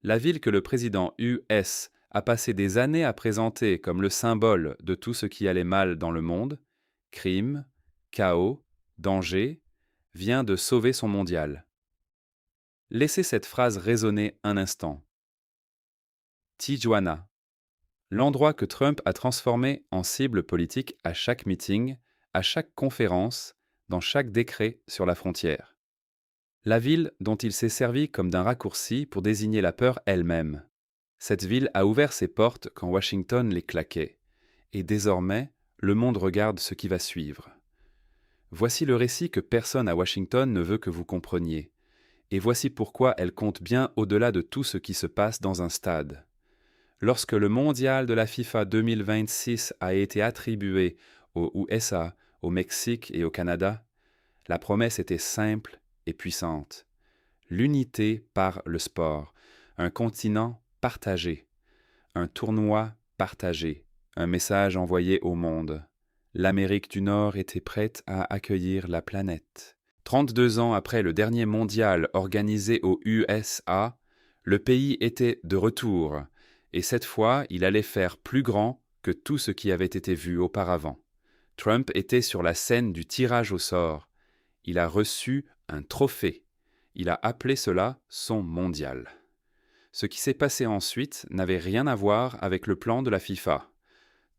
La ville que le président US a passé des années à présenter comme le symbole de tout ce qui allait mal dans le monde, crime, chaos, danger, vient de sauver son mondial. Laissez cette phrase résonner un instant. Tijuana, l'endroit que Trump a transformé en cible politique à chaque meeting, à chaque conférence, dans chaque décret sur la frontière. La ville dont il s'est servi comme d'un raccourci pour désigner la peur elle-même. Cette ville a ouvert ses portes quand Washington les claquait. Et désormais, le monde regarde ce qui va suivre. Voici le récit que personne à Washington ne veut que vous compreniez. Et voici pourquoi elle compte bien au-delà de tout ce qui se passe dans un stade. Lorsque le mondial de la FIFA 2026 a été attribué aux USA, au Mexique et au Canada, la promesse était simple et puissante. L'unité par le sport, un continent partagé, un tournoi partagé, un message envoyé au monde. L'Amérique du Nord était prête à accueillir la planète. 32 ans après le dernier mondial organisé aux USA, le pays était de retour, et cette fois, il allait faire plus grand que tout ce qui avait été vu auparavant. Trump était sur la scène du tirage au sort. Il a reçu un trophée. Il a appelé cela son mondial. Ce qui s'est passé ensuite n'avait rien à voir avec le plan de la FIFA.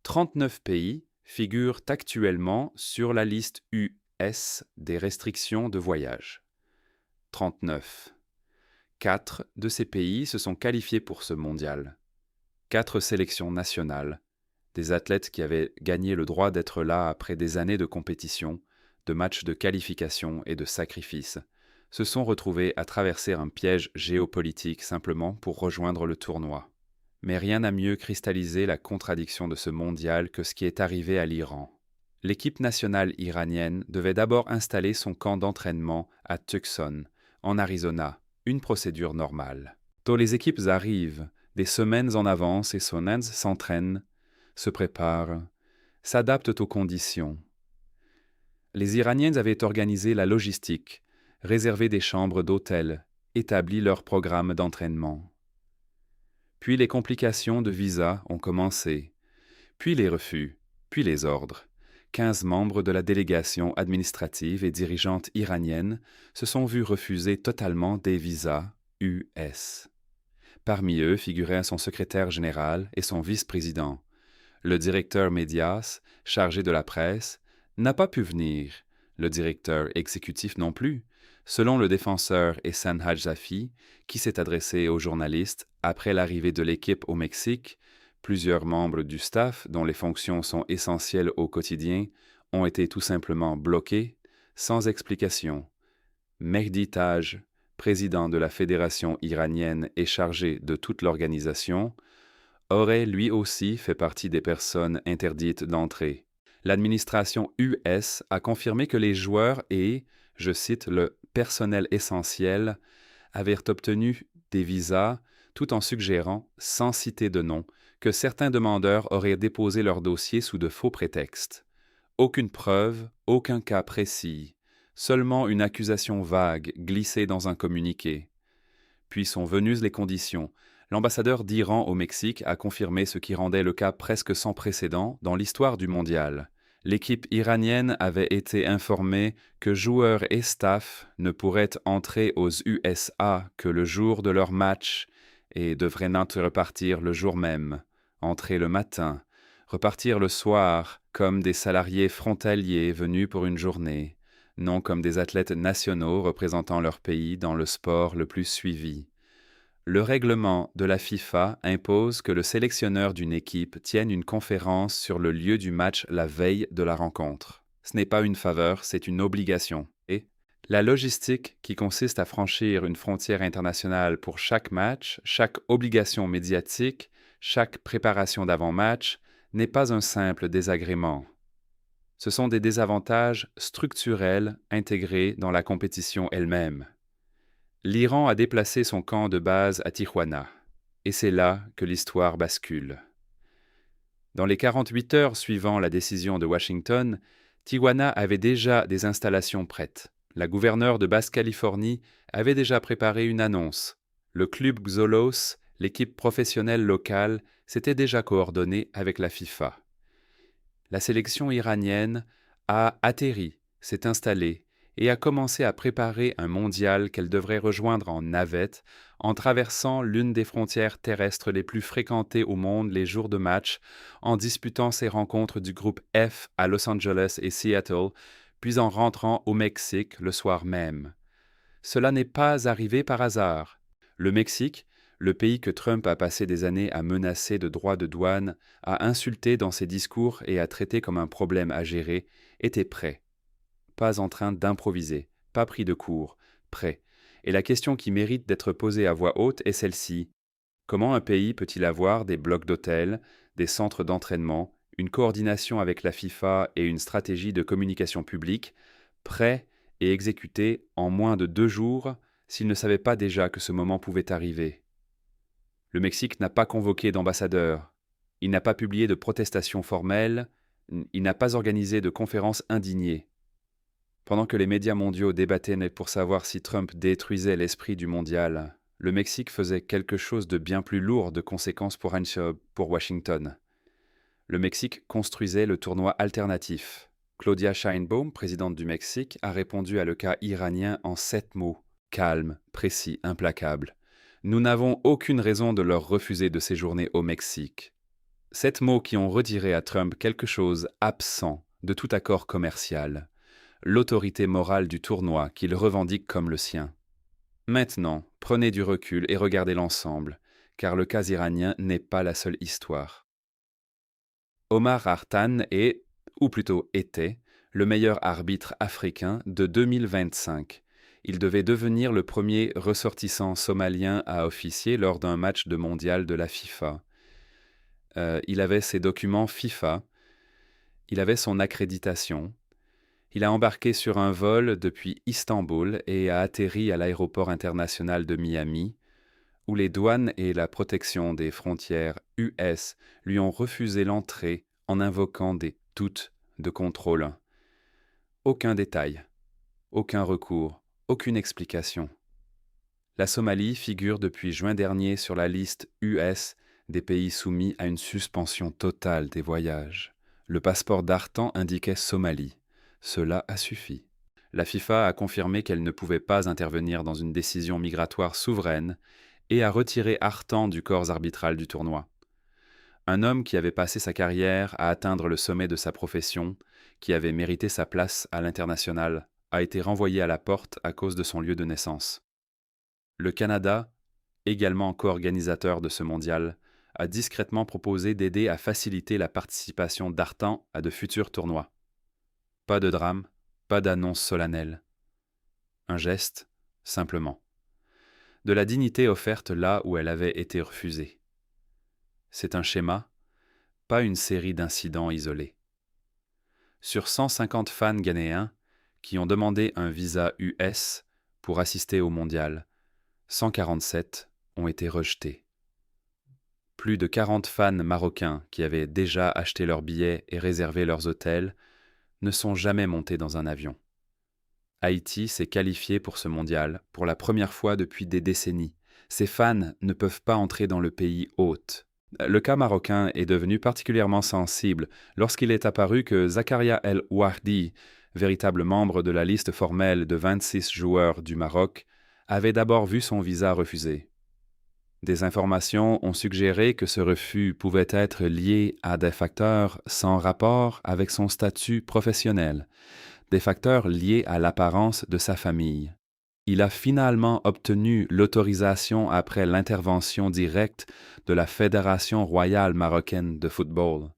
39 pays figurent actuellement sur la liste US des restrictions de voyage. 39. 4 de ces pays se sont qualifiés pour ce mondial. 4 sélections nationales, des athlètes qui avaient gagné le droit d'être là après des années de compétition, de matchs de qualification et de sacrifices, se sont retrouvés à traverser un piège géopolitique simplement pour rejoindre le tournoi. Mais rien n'a mieux cristallisé la contradiction de ce mondial que ce qui est arrivé à l'Iran. L'équipe nationale iranienne devait d'abord installer son camp d'entraînement à Tucson, en Arizona, une procédure normale. Tôt les équipes arrivent, des semaines en avance et s'entraînent, se préparent, s'adaptent aux conditions. Les Iraniens avaient organisé la logistique, réservé des chambres d'hôtel, établi leur programme d'entraînement. Puis les complications de visa ont commencé, puis les refus, puis les ordres. 15 membres de la délégation administrative et dirigeante iranienne se sont vus refuser totalement des visas US. Parmi eux figuraient son secrétaire général et son vice-président. Le directeur médias, chargé de la presse, n'a pas pu venir, le directeur exécutif non plus, selon le défenseur Ehsan Hajsafi, qui s'est adressé aux journalistes après l'arrivée de l'équipe au Mexique. Plusieurs membres du staff, dont les fonctions sont essentielles au quotidien, ont été tout simplement bloqués, sans explication. Mehdi Taj, président de la fédération iranienne et chargé de toute l'organisation, aurait lui aussi fait partie des personnes interdites d'entrée. L'administration US a confirmé que les joueurs et, je cite, le personnel essentiel avaient obtenu des visas tout en suggérant, sans citer de nom, que certains demandeurs auraient déposé leur dossier sous de faux prétextes. Aucune preuve, aucun cas précis, seulement une accusation vague glissée dans un communiqué. Puis sont venues les conditions. L'ambassadeur d'Iran au Mexique a confirmé ce qui rendait le cas presque sans précédent dans l'histoire du mondial. L'équipe iranienne avait été informée que joueurs et staff ne pourraient entrer aux USA que le jour de leur match et devraient repartir le jour même, entrer le matin, repartir le soir comme des salariés frontaliers venus pour une journée, non comme des athlètes nationaux représentant leur pays dans le sport le plus suivi. Le règlement de la FIFA impose que le sélectionneur d'une équipe tienne une conférence sur le lieu du match la veille de la rencontre. Ce n'est pas une faveur, c'est une obligation. Et la logistique qui consiste à franchir une frontière internationale pour chaque match, chaque obligation médiatique, chaque préparation d'avant-match, n'est pas un simple désagrément. Ce sont des désavantages structurels intégrés dans la compétition elle-même. L'Iran a déplacé son camp de base à Tijuana, et c'est là que l'histoire bascule. Dans les 48 heures suivant la décision de Washington, Tijuana avait déjà des installations prêtes. La gouverneure de Basse-Californie avait déjà préparé une annonce. Le club Xolos, l'équipe professionnelle locale, s'était déjà coordonnée avec la FIFA. La sélection iranienne a atterri, s'est installée et a commencé à préparer un mondial qu'elle devrait rejoindre en navette en traversant l'une des frontières terrestres les plus fréquentées au monde les jours de match, en disputant ses rencontres du groupe F à Los Angeles et Seattle, puis en rentrant au Mexique le soir même. Cela n'est pas arrivé par hasard. Le Mexique, le pays que Trump a passé des années à menacer de droits de douane, à insulter dans ses discours et à traiter comme un problème à gérer, était prêt. Pas en train d'improviser, pas pris de court, prêt. Et la question qui mérite d'être posée à voix haute est celle-ci. Comment un pays peut-il avoir des blocs d'hôtels, des centres d'entraînement, une coordination avec la FIFA et une stratégie de communication publique, prêts et exécutés en moins de 2 jours s'il ne savait pas déjà que ce moment pouvait arriver? Le Mexique n'a pas convoqué d'ambassadeur, il n'a pas publié de protestation formelle, il n'a pas organisé de conférence indignée. Pendant que les médias mondiaux débattaient pour savoir si Trump détruisait l'esprit du mondial, le Mexique faisait quelque chose de bien plus lourd de conséquences pour Washington. Le Mexique construisait le tournoi alternatif. Claudia Sheinbaum, présidente du Mexique, a répondu à le cas iranien en 7 mots. Calme, précis, implacable. Nous n'avons aucune raison de leur refuser de séjourner au Mexique. 7 mots qui ont retiré à Trump quelque chose absent de tout accord commercial. L'autorité morale du tournoi qu'il revendique comme le sien. Maintenant, prenez du recul et regardez l'ensemble, car le cas iranien n'est pas la seule histoire. Omar Artan est, ou plutôt était, le meilleur arbitre africain de 2025. Il devait devenir le premier ressortissant somalien à officier lors d'un match de mondial de la FIFA. Il avait ses documents FIFA, il avait son accréditation. Il a embarqué sur un vol depuis Istanbul et a atterri à l'aéroport international de Miami, où les douanes et la protection des frontières US lui ont refusé l'entrée en invoquant des doutes de contrôle. Aucun détail, aucun recours, aucune explication. La Somalie figure depuis juin dernier sur la liste US des pays soumis à une suspension totale des voyages. Le passeport d'Artan indiquait Somalie. Cela a suffi. La FIFA a confirmé qu'elle ne pouvait pas intervenir dans une décision migratoire souveraine et a retiré Artan du corps arbitral du tournoi. Un homme qui avait passé sa carrière à atteindre le sommet de sa profession, qui avait mérité sa place à l'international, a été renvoyé à la porte à cause de son lieu de naissance. Le Canada, également co-organisateur de ce mondial, a discrètement proposé d'aider à faciliter la participation d'Artan à de futurs tournois. Pas de drame, pas d'annonce solennelle. Un geste, simplement. De la dignité offerte là où elle avait été refusée. C'est un schéma, pas une série d'incidents isolés. Sur 150 fans ghanéens qui ont demandé un visa US pour assister au mondial, 147 ont été rejetés. Plus de 40 fans marocains qui avaient déjà acheté leurs billets et réservé leurs hôtels ne sont jamais montés dans un avion. Haïti s'est qualifié pour ce mondial pour la première fois depuis des décennies. Ses fans ne peuvent pas entrer dans le pays hôte. Le cas marocain est devenu particulièrement sensible lorsqu'il est apparu que Zakaria El Ouahdi, véritable membre de la liste formelle de 26 joueurs du Maroc, avait d'abord vu son visa refusé. Des informations ont suggéré que ce refus pouvait être lié à des facteurs sans rapport avec son statut professionnel, des facteurs liés à l'apparence de sa famille. Il a finalement obtenu l'autorisation après l'intervention directe de la Fédération royale marocaine de football.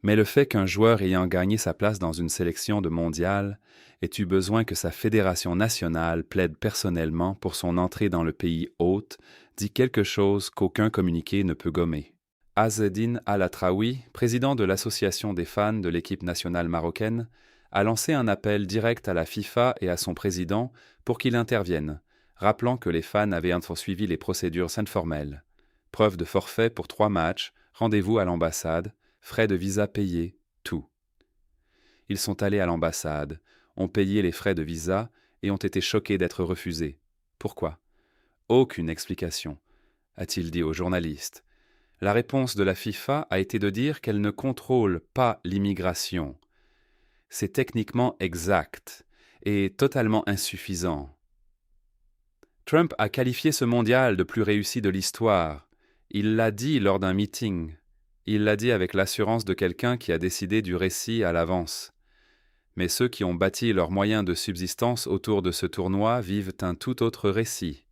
Mais le fait qu'un joueur ayant gagné sa place dans une sélection de mondial ait eu besoin que sa fédération nationale plaide personnellement pour son entrée dans le pays hôte dit quelque chose qu'aucun communiqué ne peut gommer. Azzedine Al-Atraoui, président de l'association des fans de l'équipe nationale marocaine, a lancé un appel direct à la FIFA et à son président pour qu'il intervienne, rappelant que les fans avaient suivi les procédures informelles. Preuve de forfait pour 3 matchs, rendez-vous à l'ambassade, frais de visa payés, tout. Ils sont allés à l'ambassade, ont payé les frais de visa et ont été choqués d'être refusés. Pourquoi? Aucune explication. a-t-il dit aux journalistes. La réponse de la FIFA a été de dire qu'elle ne contrôle pas l'immigration. C'est techniquement exact et totalement insuffisant. Trump a qualifié ce mondial de plus réussi de l'histoire. Il l'a dit lors d'un meeting. Il l'a dit avec l'assurance de quelqu'un qui a décidé du récit à l'avance. Mais ceux qui ont bâti leurs moyens de subsistance autour de ce tournoi vivent un tout autre récit.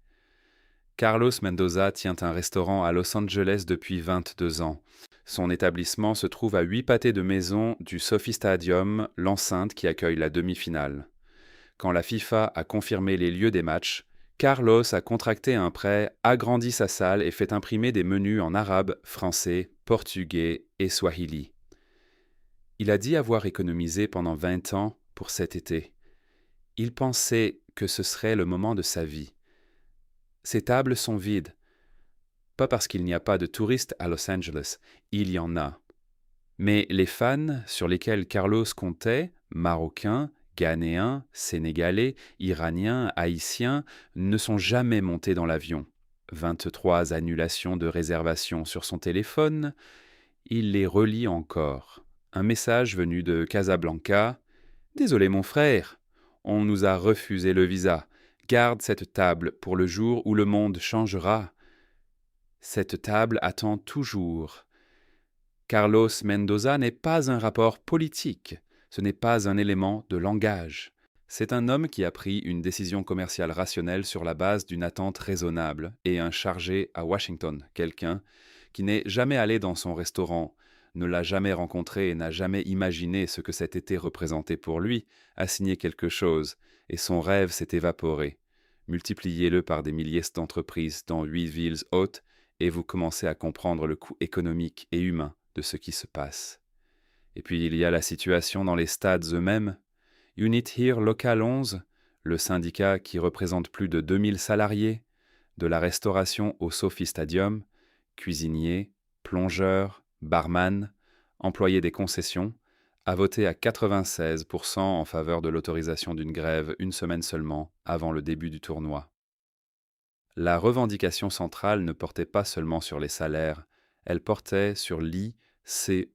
Carlos Mendoza tient un restaurant à Los Angeles depuis 22 ans. Son établissement se trouve à 8 pâtés de maison du Sophie Stadium, l'enceinte qui accueille la demi-finale. Quand la FIFA a confirmé les lieux des matchs, Carlos a contracté un prêt, agrandi sa salle et fait imprimer des menus en arabe, français, portugais et swahili. Il a dit avoir économisé pendant 20 ans pour cet été. Il pensait que ce serait le moment de sa vie. Ces tables sont vides. Pas parce qu'il n'y a pas de touristes à Los Angeles, il y en a. Mais les fans sur lesquels Carlos comptait, marocains, Ghanéens, Sénégalais, Iraniens, Haïtiens, ne sont jamais montés dans l'avion. 23 annulations de réservations sur son téléphone, il les relit encore. Un message venu de Casablanca. « Désolé mon frère, on nous a refusé le visa. Garde cette table pour le jour où le monde changera. » Cette table attend toujours. Carlos Mendoza n'est pas un rapport politique. Ce n'est pas un élément de langage. C'est un homme qui a pris une décision commerciale rationnelle sur la base d'une attente raisonnable et un chargé à Washington, quelqu'un qui n'est jamais allé dans son restaurant, ne l'a jamais rencontré et n'a jamais imaginé ce que cet été représentait pour lui, a signé quelque chose et son rêve s'est évaporé. Multipliez-le par des milliers d'entreprises dans 8 villes hautes et vous commencez à comprendre le coût économique et humain de ce qui se passe. Et puis il y a la situation dans les stades eux-mêmes. Unit Here Local 11, le syndicat qui représente plus de 2000 salariés, de la restauration au Sophie Stadium, cuisiniers, plongeurs, barman, employés des concessions, a voté à 96% en faveur de l'autorisation d'une grève une semaine seulement avant le début du tournoi. La revendication centrale ne portait pas seulement sur les salaires, elle portait sur l'ICE.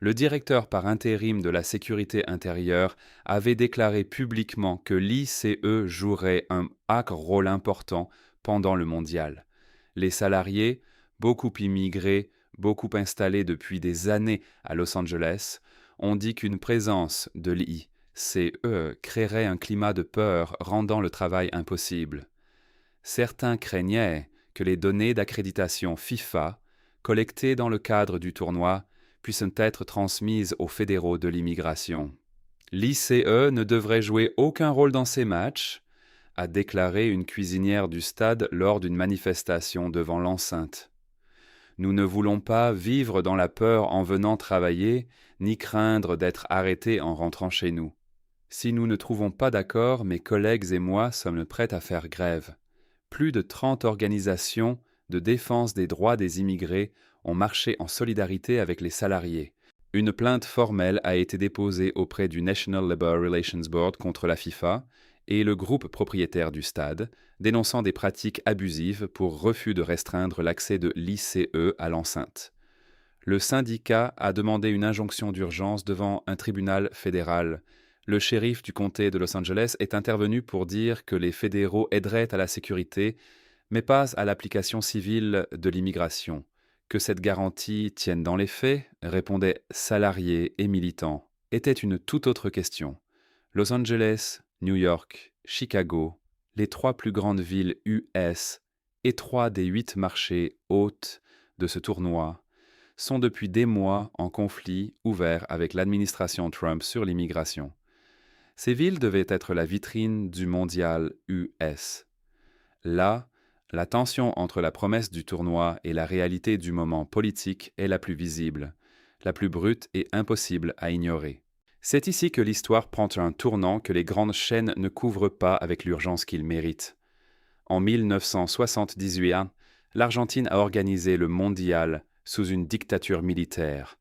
Le directeur par intérim de la sécurité intérieure avait déclaré publiquement que l'ICE jouerait un rôle important pendant le mondial. Les salariés, beaucoup immigrés, beaucoup installés depuis des années à Los Angeles, ont dit qu'une présence de l'ICE créerait un climat de peur rendant le travail impossible. Certains craignaient que les données d'accréditation FIFA, collectées dans le cadre du tournoi, puissent être transmises aux fédéraux de l'immigration. L'ICE ne devrait jouer aucun rôle dans ces matchs, a déclaré une cuisinière du stade lors d'une manifestation devant l'enceinte. Nous ne voulons pas vivre dans la peur en venant travailler, ni craindre d'être arrêtés en rentrant chez nous. Si nous ne trouvons pas d'accord, mes collègues et moi sommes prêts à faire grève. Plus de 30 organisations de défense des droits des immigrés ont marché en solidarité avec les salariés. Une plainte formelle a été déposée auprès du National Labor Relations Board contre la FIFA et le groupe propriétaire du stade, dénonçant des pratiques abusives pour refus de restreindre l'accès de l'ICE à l'enceinte. Le syndicat a demandé une injonction d'urgence devant un tribunal fédéral. Le shérif du comté de Los Angeles est intervenu pour dire que les fédéraux aideraient à la sécurité, mais pas à l'application civile de l'immigration. Que cette garantie tienne dans les faits, répondaient salariés et militants, était une toute autre question. Los Angeles, New York, Chicago, les 3 plus grandes villes US et 3 des 8 marchés hôtes de ce tournoi, sont depuis des mois en conflit ouvert avec l'administration Trump sur l'immigration. Ces villes devaient être la vitrine du mondial US. Là, la tension entre la promesse du tournoi et la réalité du moment politique est la plus visible, la plus brute et impossible à ignorer. C'est ici que l'histoire prend un tournant que les grandes chaînes ne couvrent pas avec l'urgence qu'il mérite. En 1978, l'Argentine a organisé le mondial sous une dictature militaire.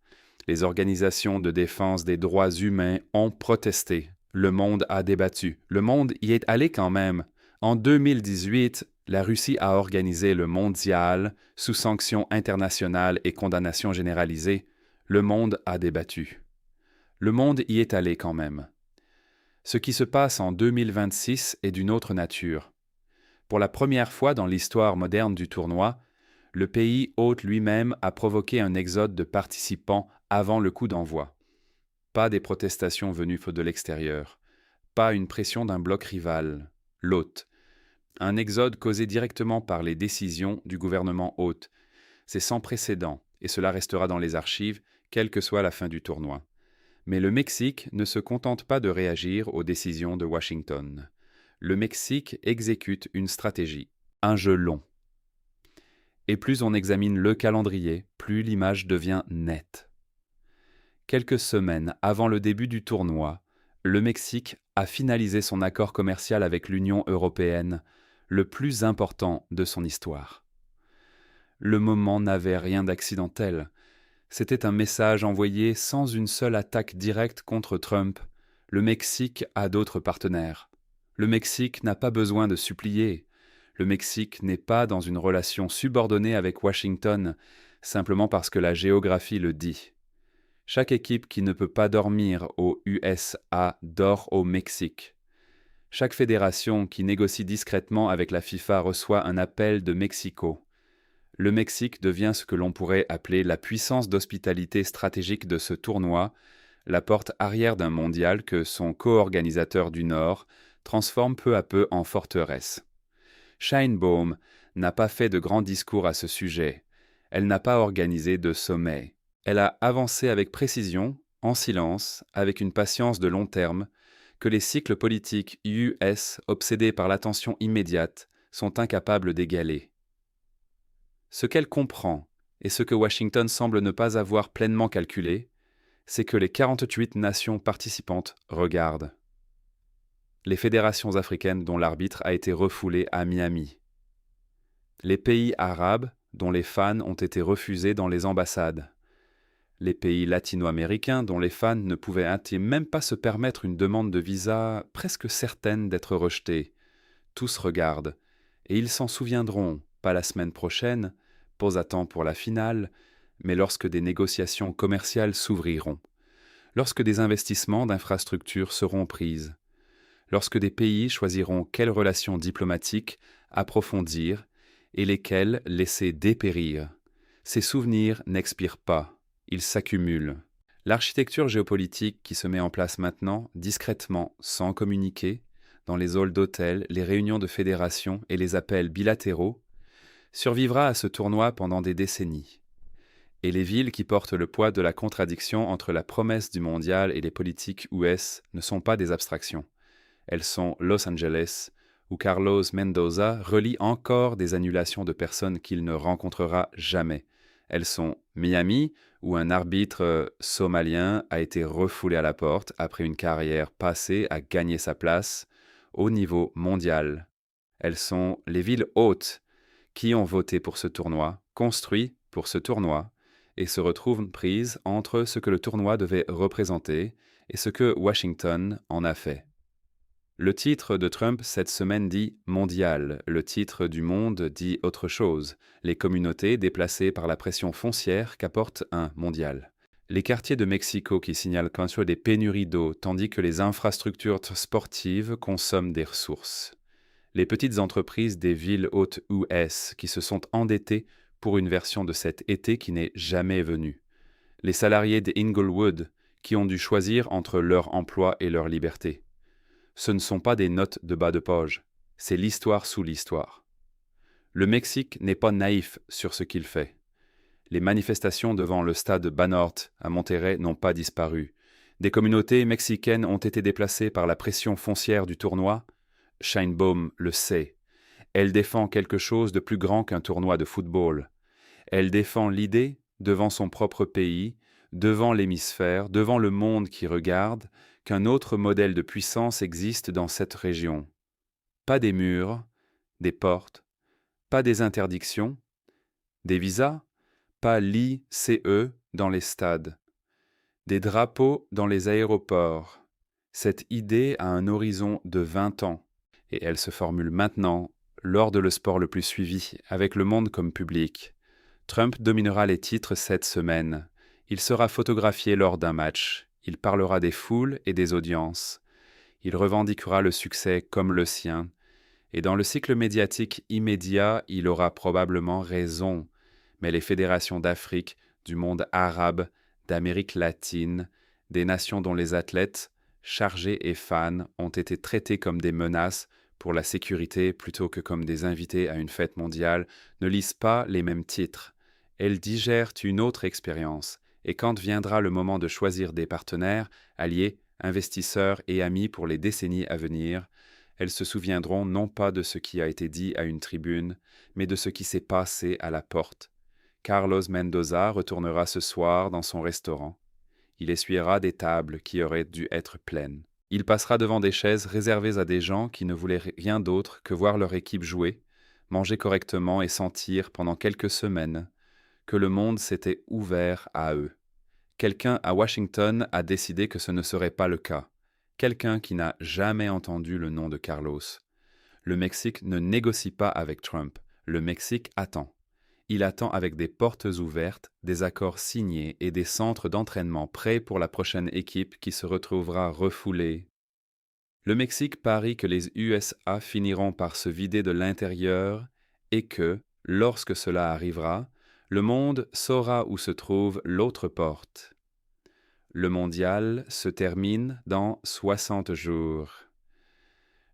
Les organisations de défense des droits humains ont protesté. Le monde a débattu. Le monde y est allé quand même. En 2018, La Russie a organisé le mondial sous sanctions internationales et condamnation généralisée. Le monde a débattu. Le monde y est allé quand même. Ce qui se passe en 2026 est d'une autre nature. Pour la première fois dans l'histoire moderne du tournoi, le pays hôte lui-même a provoqué un exode de participants avant le coup d'envoi. Pas des protestations venues de l'extérieur, pas une pression d'un bloc rival, l'hôte. Un exode causé directement par les décisions du gouvernement hôte. C'est sans précédent, et cela restera dans les archives, quelle que soit la fin du tournoi. Mais le Mexique ne se contente pas de réagir aux décisions de Washington. Le Mexique exécute une stratégie, un jeu long. Et plus on examine le calendrier, plus l'image devient nette. Quelques semaines avant le début du tournoi, le Mexique a finalisé son accord commercial avec l'Union européenne, le plus important de son histoire. Le moment n'avait rien d'accidentel. C'était un message envoyé sans une seule attaque directe contre Trump. Le Mexique a d'autres partenaires. Le Mexique n'a pas besoin de supplier. Le Mexique n'est pas dans une relation subordonnée avec Washington, simplement parce que la géographie le dit. Chaque équipe qui ne peut pas dormir aux USA dort au Mexique. Chaque fédération qui négocie discrètement avec la FIFA reçoit un appel de Mexico. Le Mexique devient ce que l'on pourrait appeler la puissance d'hospitalité stratégique de ce tournoi, la porte arrière d'un mondial que son co-organisateur du Nord transforme peu à peu en forteresse. Sheinbaum n'a pas fait de grands discours à ce sujet. Elle n'a pas organisé de sommet. Elle a avancé avec précision, en silence, avec une patience de long terme, que les cycles politiques US, obsédés par l'attention immédiate, sont incapables d'égaler. Ce qu'elle comprend, et ce que Washington semble ne pas avoir pleinement calculé, c'est que les 48 nations participantes regardent. Les fédérations africaines dont l'arbitre a été refoulé à Miami. Les pays arabes dont les fans ont été refusés dans les ambassades. Les pays latino-américains dont les fans ne pouvaient même pas se permettre une demande de visa presque certaine d'être rejetée. Tous regardent, et ils s'en souviendront, pas la semaine prochaine, pas à temps pour la finale, mais lorsque des négociations commerciales s'ouvriront, lorsque des investissements d'infrastructures seront prises, lorsque des pays choisiront quelles relations diplomatiques approfondir et lesquelles laisser dépérir. Ces souvenirs n'expirent pas. Ils s'accumulent. L'architecture géopolitique qui se met en place maintenant, discrètement, sans communiquer, dans les halls d'hôtels, les réunions de fédération et les appels bilatéraux, survivra à ce tournoi pendant des décennies. Et les villes qui portent le poids de la contradiction entre la promesse du mondial et les politiques US ne sont pas des abstractions. Elles sont Los Angeles, où Carlos Mendoza relie encore des annulations de personnes qu'il ne rencontrera jamais. Elles sont Miami, où un arbitre somalien a été refoulé à la porte après une carrière passée à gagner sa place au niveau mondial. Elles sont les villes hôtes qui ont voté pour ce tournoi, construit pour ce tournoi, et se retrouvent prises entre ce que le tournoi devait représenter et ce que Washington en a fait. Le titre de Trump cette semaine dit « mondial », le titre du Monde dit autre chose, les communautés déplacées par la pression foncière qu'apporte un mondial. Les quartiers de Mexico qui signalent contre des pénuries d'eau tandis que les infrastructures sportives consomment des ressources. Les petites entreprises des villes hautes US qui se sont endettées pour une version de cet été qui n'est jamais venue. Les salariés d'Inglewood qui ont dû choisir entre leur emploi et leur liberté. Ce ne sont pas des notes de bas de page, c'est l'histoire sous l'histoire. Le Mexique n'est pas naïf sur ce qu'il fait. Les manifestations devant le stade Banorte à Monterrey n'ont pas disparu. Des communautés mexicaines ont été déplacées par la pression foncière du tournoi. Sheinbaum le sait. Elle défend quelque chose de plus grand qu'un tournoi de football. Elle défend l'idée, devant son propre pays, devant l'hémisphère, devant le monde qui regarde, qu'un autre modèle de puissance existe dans cette région. Pas des murs, des portes, pas des interdictions, des visas, pas l'ICE dans les stades, des drapeaux dans les aéroports. Cette idée a un horizon de 20 ans, et elle se formule maintenant, lors de le sport le plus suivi, avec le monde comme public. Trump dominera les titres cette semaine. Il sera photographié lors d'un match. Il parlera des foules et des audiences. Il revendiquera le succès comme le sien. Et dans le cycle médiatique immédiat, il aura probablement raison. Mais les fédérations d'Afrique, du monde arabe, d'Amérique latine, des nations dont les athlètes, chargés et fans, ont été traités comme des menaces pour la sécurité plutôt que comme des invités à une fête mondiale, ne lisent pas les mêmes titres. Elles digèrent une autre expérience, et quand viendra le moment de choisir des partenaires, alliés, investisseurs et amis pour les décennies à venir, elles se souviendront non pas de ce qui a été dit à une tribune, mais de ce qui s'est passé à la porte. Carlos Mendoza retournera ce soir dans son restaurant. Il essuiera des tables qui auraient dû être pleines. Il passera devant des chaises réservées à des gens qui ne voulaient rien d'autre que voir leur équipe jouer, manger correctement et sentir pendant quelques semaines que le monde s'était ouvert à eux. Quelqu'un à Washington a décidé que ce ne serait pas le cas. Quelqu'un qui n'a jamais entendu le nom de Carlos. Le Mexique ne négocie pas avec Trump. Le Mexique attend. Il attend avec des portes ouvertes, des accords signés et des centres d'entraînement prêts pour la prochaine équipe qui se retrouvera refoulée. Le Mexique parie que les USA finiront par se vider de l'intérieur et que, lorsque cela arrivera, le monde saura où se trouve l'autre porte. Le mondial se termine dans 60 jours.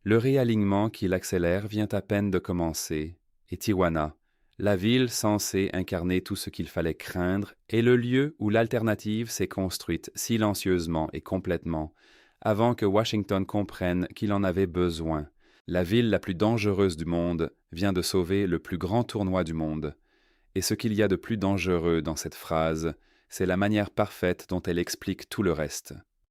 Le réalignement qui l'accélère vient à peine de commencer, et Tijuana, la ville censée incarner tout ce qu'il fallait craindre, est le lieu où l'alternative s'est construite silencieusement et complètement, avant que Washington comprenne qu'il en avait besoin. La ville la plus dangereuse du monde vient de sauver le plus grand tournoi du monde. Et ce qu'il y a de plus dangereux dans cette phrase, c'est la manière parfaite dont elle explique tout le reste.